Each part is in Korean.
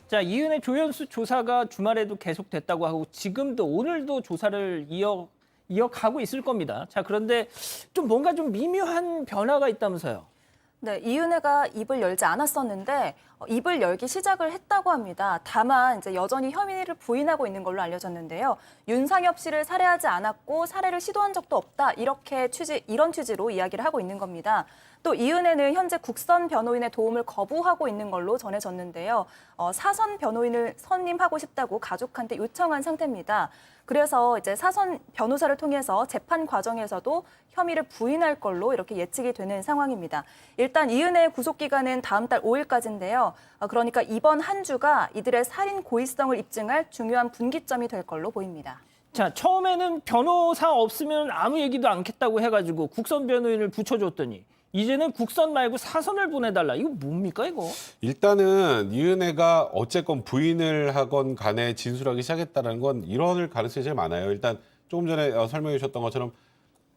자, 이은혜 조연수 조사가 주말에도 계속됐다고 하고 지금도 오늘도 조사를 이어가고 있을 겁니다. 자, 그런데 좀 뭔가 좀 미묘한 변화가 있다면서요. 네, 이은혜가 입을 열지 않았었는데 입을 열기 시작을 했다고 합니다. 다만 이제 여전히 혐의를 부인하고 있는 걸로 알려졌는데요. 윤상엽 씨를 살해하지 않았고 살해를 시도한 적도 없다. 이런 취지로 이야기를 하고 있는 겁니다. 또 이은혜는 현재 국선 변호인의 도움을 거부하고 있는 걸로 전해졌는데요. 사선 변호인을 선임하고 싶다고 가족한테 요청한 상태입니다. 그래서 이제 사선 변호사를 통해서 재판 과정에서도 혐의를 부인할 걸로 이렇게 예측이 되는 상황입니다. 일단 이은혜의 구속 기간은 다음 달 5일까지인데요. 그러니까 이번 한 주가 이들의 살인 고의성을 입증할 중요한 분기점이 될 걸로 보입니다. 자, 처음에는 변호사 없으면 아무 얘기도 않겠다고 해가지고 국선 변호인을 붙여줬더니 이제는 국선 말고 사선을 보내달라. 이거 뭡니까 이거? 일단은 이은혜가 어쨌건 부인을 하건 간에 진술하기 시작했다는 건 이럴 가능성이 제일 많아요. 일단 조금 전에 설명해 주셨던 것처럼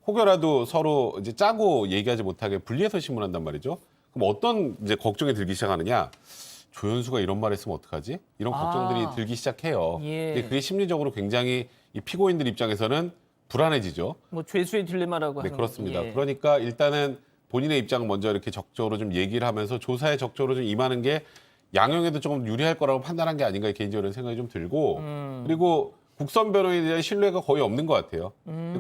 혹여라도 서로 이제 짜고 얘기하지 못하게 분리해서 신문한단 말이죠. 그럼 어떤 이제 걱정이 들기 시작하느냐? 조연수가 이런 말 했으면 어떡하지? 이런 걱정들이 들기 시작해요. 예. 근데 그게 심리적으로 굉장히 이 피고인들 입장에서는 불안해지죠. 뭐 죄수의 딜레마라고 네, 하는 그렇습니다. 예. 그러니까 일단은 본인의 입장 먼저 이렇게 적극적으로 좀 얘기를 하면서 조사에 적극적으로 좀 임하는 게 양형에도 조금 유리할 거라고 판단한 게 아닌가 개인적으로 생각이 좀 들고 그리고 국선 변호인에 대한 신뢰가 거의 없는 것 같아요.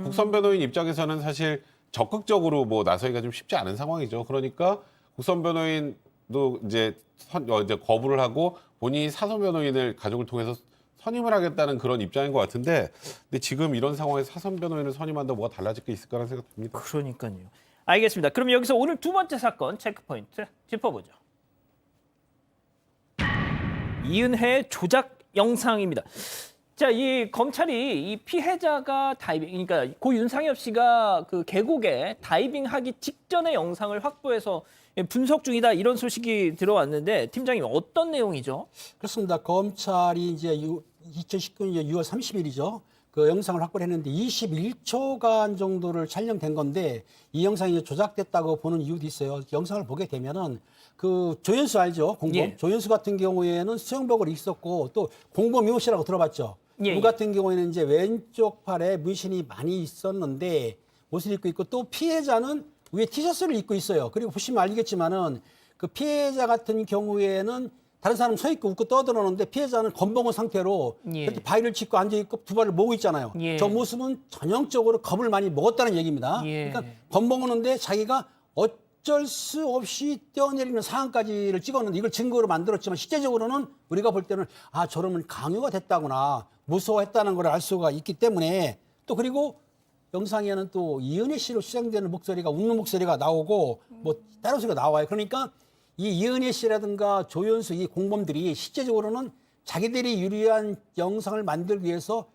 국선 변호인 입장에서는 사실 적극적으로 뭐 나서기가 좀 쉽지 않은 상황이죠. 그러니까 국선 변호인도 이제 거부를 하고 본인이 사선 변호인을 가족을 통해서 선임을 하겠다는 그런 입장인 것 같은데 근데 지금 이런 상황에서 사선 변호인을 선임한다고 뭐가 달라질 게 있을까라는 생각 듭니다. 그러니까요. 알겠습니다. 그럼 여기서 오늘 두 번째 사건 체크포인트 짚어보죠. 이은혜의 조작 영상입니다. 자, 이 검찰이 이 피해자가 그러니까 고 윤상엽 씨가 그 계곡에 다이빙하기 직전의 영상을 확보해서 분석 중이다 이런 소식이 들어왔는데 팀장님 어떤 내용이죠? 그렇습니다. 검찰이 이제 2019년 6월 30일이죠. 그 영상을 확보를 했는데 21초간 정도를 촬영된 건데 이 영상이 조작됐다고 보는 이유도 있어요. 영상을 보게 되면은 그 조연수 알죠? 공범. 예. 조연수 같은 경우에는 수영복을 입었고 또 공범 용 씨라고 들어봤죠. 예, 그 같은 경우에는 이제 왼쪽 팔에 문신이 많이 있었는데 옷을 입고 있고 또 피해자는 위에 티셔츠를 입고 있어요. 그리고 보시면 알겠지만은 그 피해자 같은 경우에는 다른 사람 서 있고 웃고 떠들었는데 피해자는 건봉한 상태로 예. 이렇게 바위를 짚고 앉아 있고 두 발을 모으고 있잖아요. 예. 저 모습은 전형적으로 겁을 많이 먹었다는 얘기입니다. 예. 그러니까 건봉하는데 자기가 어쩔 수 없이 뛰어내리는 상황까지를 찍었는데 이걸 증거로 만들었지만 실제적으로는 우리가 볼 때는 아 저러면 강요가 됐다구나 무서워했다는 걸 알 수가 있기 때문에 또 그리고 영상에는 또 이은혜 씨로 추정되는 목소리가 웃는 목소리가 나오고 뭐 다른 소리가 나와요. 그러니까 이 이은혜 씨라든가 조연수 이 공범들이 실제적으로는 자기들이 유리한 영상을 만들기 위해서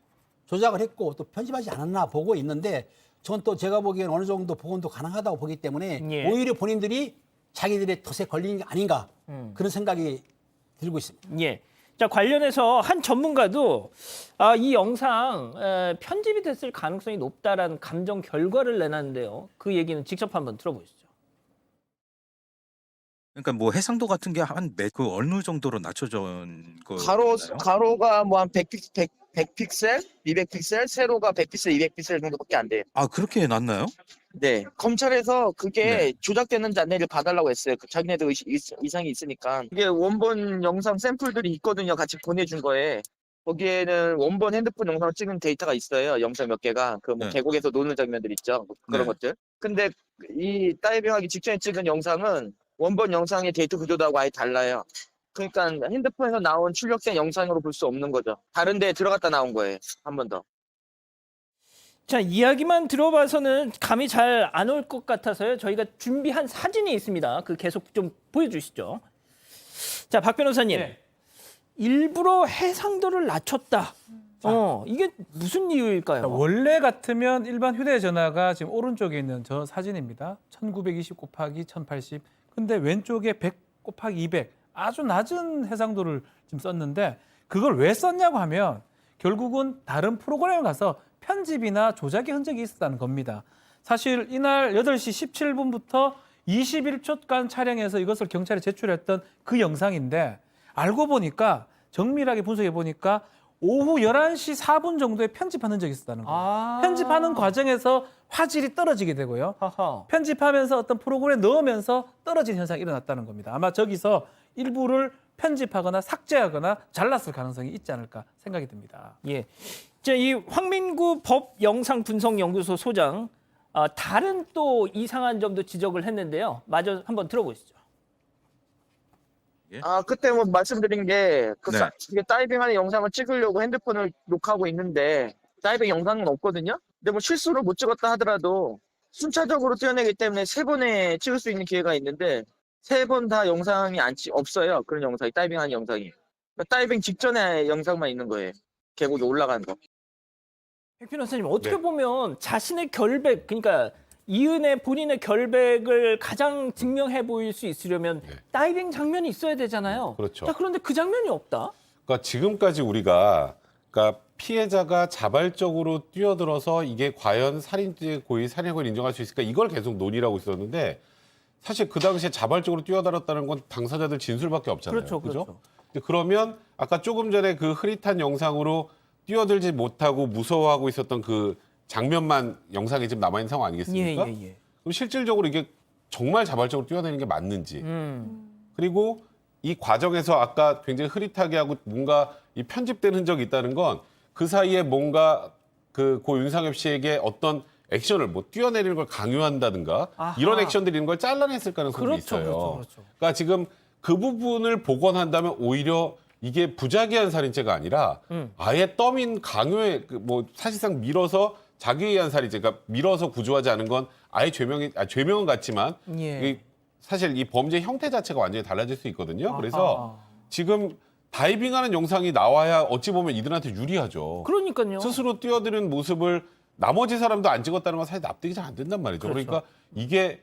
조작을 했고 또 편집하지 않았나 보고 있는데 전 또 제가 보기엔 어느 정도 복원도 가능하다고 보기 때문에 예. 오히려 본인들이 자기들의 덫에 걸린 게 아닌가 그런 생각이 들고 있습니다. 예. 자, 관련해서 한 전문가도 이 영상 편집이 됐을 가능성이 높다라는 감정 결과를 내놨는데요. 그 얘기는 직접 한번 들어보시죠. 그러니까 뭐 해상도 같은 게 그 어느 정도로 낮춰진 거나요? 가로가 뭐 한 100픽셀, 200픽셀, 세로가 100픽셀, 200픽셀 정도밖에 안 돼요. 아 그렇게 낮나요? 네. 검찰에서 그게 네. 조작되는지 안내를 봐달라고 했어요. 자기네들 이상이 있으니까. 이게 원본 영상 샘플들이 있거든요. 같이 보내준 거에. 거기에는 원본 핸드폰 영상을 찍은 데이터가 있어요. 영상 몇 개가. 그 뭐 네. 계곡에서 노는 장면들 있죠. 그런 네. 것들. 근데 이 다이빙하기 직전에 찍은 영상은 원본 영상의 데이터 구조도하고 아예 달라요. 그러니까 핸드폰에서 나온 출력된 영상으로 볼 수 없는 거죠. 다른 데에 들어갔다 나온 거예요. 한 번 더. 자, 이야기만 들어봐서는 감이 잘 안 올 것 같아서요. 저희가 준비한 사진이 있습니다. 그 계속 좀 보여주시죠. 자, 박 변호사님. 네. 일부러 해상도를 낮췄다. 이게 무슨 이유일까요? 원래 같으면 일반 휴대전화가 지금 오른쪽에 있는 저 사진입니다. 1920 곱하기 1080. 근데 왼쪽에 100 곱하기 200. 아주 낮은 해상도를 지금 썼는데 그걸 왜 썼냐고 하면 결국은 다른 프로그램에 가서 편집이나 조작의 흔적이 있었다는 겁니다. 사실 이날 8시 17분부터 21초간 촬영해서 이것을 경찰에 제출했던 그 영상인데 알고 보니까 정밀하게 분석해 보니까 오후 11시 4분 정도에 편집하는 적이 있었다는 거예요. 아. 편집하는 과정에서 화질이 떨어지게 되고요. 하하. 편집하면서 어떤 프로그램에 넣으면서 떨어진 현상이 일어났다는 겁니다. 아마 저기서 일부를 편집하거나 삭제하거나 잘랐을 가능성이 있지 않을까 생각이 듭니다. 예. 자, 이 황민구 법 영상 분석 연구소 소장 다른 또 이상한 점도 지적을 했는데요. 마저 한번 들어보시죠. 그때 뭐 말씀드린 게, 네. 이게 다이빙하는 영상을 찍으려고 핸드폰을 녹화하고 있는데, 다이빙 영상은 없거든요? 근데 뭐 실수로 못 찍었다 하더라도, 순차적으로 떼어내기 때문에 3번에 찍을 수 있는 기회가 있는데, 3번 다 영상이 없어요. 그런 영상이, 다이빙하는 영상이. 그러니까 다이빙 직전에 영상만 있는 거예요. 계곡에 올라가는 거. 백 변호사님, 어떻게 네. 보면 자신의 결백, 그러니까 이은혜 본인의 결백을 가장 증명해 보일 수 있으려면 네. 다이빙 장면이 있어야 되잖아요. 그렇죠. 자, 그런데 그 장면이 없다. 그러니까 지금까지 우리가 그러니까 피해자가 자발적으로 뛰어들어서 이게 과연 살인죄 고의 살인을 인정할 수 있을까 이걸 계속 논의를 하고 있었는데 사실 그 당시에 자발적으로 뛰어들었다는 건 당사자들 진술밖에 없잖아요. 그렇죠, 그죠? 그렇죠. 근데 그러면 아까 조금 전에 그 흐릿한 영상으로 뛰어들지 못하고 무서워하고 있었던 그 장면만 영상에 지금 남아있는 상황 아니겠습니까? 예. 그럼 실질적으로 이게 정말 자발적으로 뛰어내는 게 맞는지 그리고 이 과정에서 아까 굉장히 흐릿하게 하고 뭔가 이 편집된 흔적이 있다는 건 그 사이에 뭔가 그 고 윤상엽 씨에게 어떤 액션을 뭐 뛰어내리는 걸 강요한다든가 아하. 이런 액션들이 있는 걸 잘라냈을 가능성이 그렇죠, 있어요. 그렇죠. 그러니까 지금 그 부분을 복원한다면 오히려 이게 부작위한 살인죄가 아니라 아예 떠민 강요의 뭐 사실상 밀어서 자기에 의한 살인죄, 그러니까 밀어서 구조하지 않은 건 아예 죄명은 같지만 예. 이 사실 이 범죄 형태 자체가 완전히 달라질 수 있거든요. 그래서 지금 다이빙하는 영상이 나와야 어찌 보면 이들한테 유리하죠. 그러니까요. 스스로 뛰어드는 모습을 나머지 사람도 안 찍었다는 건 사실 납득이 잘 안 된단 말이죠. 그렇죠. 그러니까 이게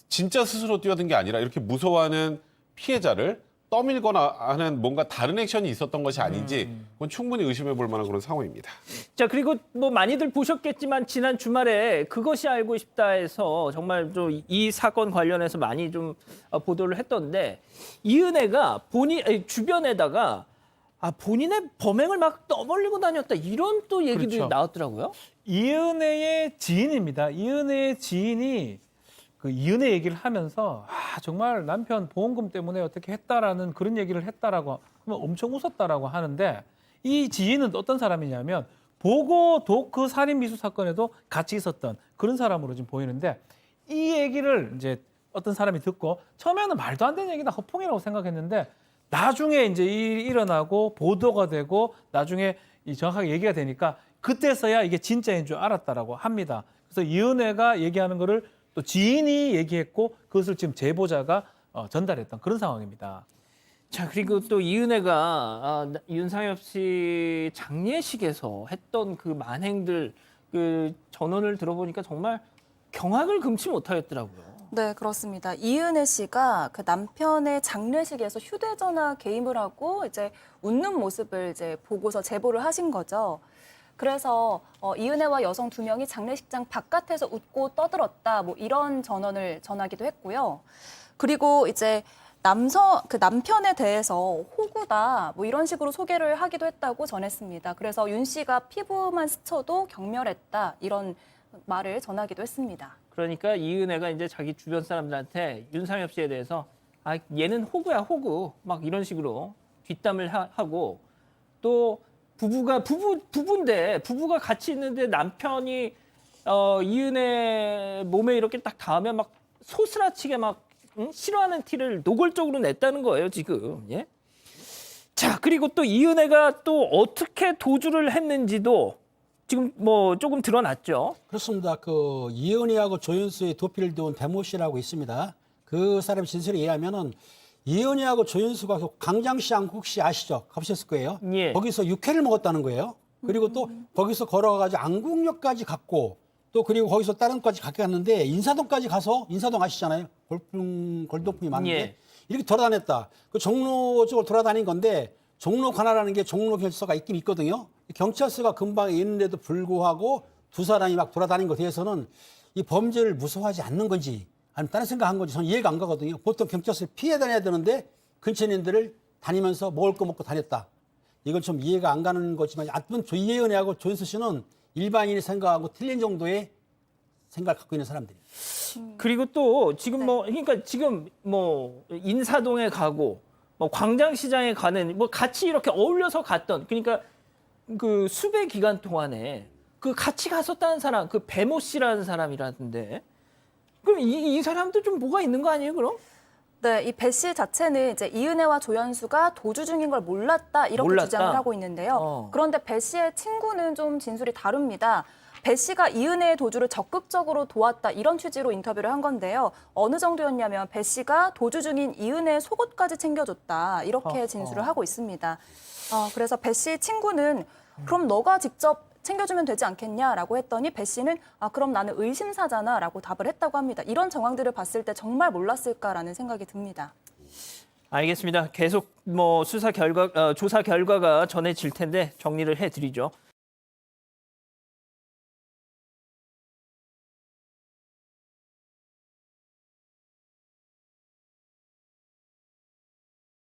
진짜 스스로 뛰어든 게 아니라 이렇게 무서워하는 피해자를 떠밀거나 하는 뭔가 다른 액션이 있었던 것이 아닌지 그건 충분히 의심해 볼 만한 그런 상황입니다. 자, 그리고 뭐 많이들 보셨겠지만 지난 주말에 그것이 알고 싶다에서 정말 좀 이 사건 관련해서 많이 좀 보도를 했던데 이은혜가 주변에다가 본인의 범행을 막 떠벌리고 다녔다 이런 또 얘기들이 그렇죠. 나왔더라고요. 이은혜의 지인입니다. 이은혜의 지인이 그 이은혜 얘기를 하면서 정말 남편 보험금 때문에 어떻게 했다라는 그런 얘기를 했다라고 하면 엄청 웃었다라고 하는데 이 지인은 어떤 사람이냐면 보고 도크 살인 미수 사건에도 같이 있었던 그런 사람으로 지금 보이는데 이 얘기를 이제 어떤 사람이 듣고 처음에는 말도 안 되는 얘기다 허풍이라고 생각했는데 나중에 이제 일이 일어나고 보도가 되고 나중에 이 정확하게 얘기가 되니까 그때서야 이게 진짜인 줄 알았다라고 합니다. 그래서 이은혜가 얘기하는 거를 또 지인이 얘기했고 그것을 지금 제보자가 전달했던 그런 상황입니다. 자, 그리고 또 이은혜가 윤상엽 씨 장례식에서 했던 그 만행들 그 전원을 들어보니까 정말 경악을 금치 못하겠더라고요. 네, 그렇습니다. 이은혜 씨가 그 남편의 장례식에서 휴대전화 게임을 하고 이제 웃는 모습을 이제 보고서 제보를 하신 거죠. 그래서 이은혜와 여성 2명이 장례식장 바깥에서 웃고 떠들었다, 뭐 이런 전원을 전하기도 했고요. 그리고 이제 그 남편에 대해서 호구다, 뭐 이런 식으로 소개를 하기도 했다고 전했습니다. 그래서 윤 씨가 피부만 스쳐도 경멸했다, 이런 말을 전하기도 했습니다. 그러니까 이은혜가 이제 자기 주변 사람들한테 윤상엽 씨에 대해서 얘는 호구야, 호구. 막 이런 식으로 뒷담을 하고 또 부부인데 부부가 같이 있는데 남편이 이은혜 몸에 이렇게 딱 닿으면 막 소스라치게 막 싫어하는 티를 노골적으로 냈다는 거예요, 지금. 예? 자, 그리고 또 이은혜가 또 어떻게 도주를 했는지도 지금 뭐 조금 드러났죠. 그렇습니다. 그 이은혜하고 조윤수의 도피를 도운 대모 씨라고 있습니다. 그 사람 진술에 의하면은 이은혜하고 조윤수가 강장시장 혹시 아시죠? 가보셨을 거예요. 예. 거기서 육회를 먹었다는 거예요. 그리고 또 거기서 걸어가가지고 안국역까지 갔고 또 그리고 거기서 다른 데까지 갔는데 인사동까지 가서 인사동 아시잖아요. 골동품이 많은데 예. 이렇게 돌아다녔다. 그 종로 쪽으로 돌아다닌 건데 종로 관할하는 게 종로 경찰서가 있긴 있거든요. 경찰서가 근방에 있는데도 불구하고 두 사람이 막 돌아다닌 것에 대해서는 이 범죄를 무서워하지 않는 건지 아니면 다른 생각한 건지 저는 이해가 안 가거든요. 보통 경찰서를 피해 다녀야 되는데 근처인들을 다니면서 먹을 거 먹고 다녔다. 이건 좀 이해가 안 가는 거지만 하여튼 이혜은하고 조인수 씨는 일반인이 생각하고 틀린 정도의 생각을 갖고 있는 사람들이에요. 그리고 또 지금 네. 뭐 그러니까 지금 뭐 인사동에 가고 뭐 광장시장에 가는 뭐 같이 이렇게 어울려서 갔던 그러니까 그 수배 기간 동안에 그 같이 갔었다는 사람 그 배모 씨라는 사람이라던데 그럼 이 사람도 좀 뭐가 있는 거 아니에요 그럼? 네, 이 배 씨 자체는 이제 이은혜와 조연수가 도주 중인 걸 몰랐다 이렇게 몰랐다. 주장을 하고 있는데요. 그런데 배 씨의 친구는 좀 진술이 다릅니다. 배 씨가 이은혜의 도주를 적극적으로 도왔다 이런 취지로 인터뷰를 한 건데요. 어느 정도였냐면 배 씨가 도주 중인 이은혜의 속옷까지 챙겨줬다 이렇게 진술을 하고 있습니다. 그래서 배 씨 친구는 그럼 너가 직접 챙겨주면 되지 않겠냐라고 했더니 배 씨는 그럼 나는 의심사잖아라고 답을 했다고 합니다. 이런 정황들을 봤을 때 정말 몰랐을까라는 생각이 듭니다. 알겠습니다. 계속 뭐 조사 결과가 전해질 텐데 정리를 해드리죠.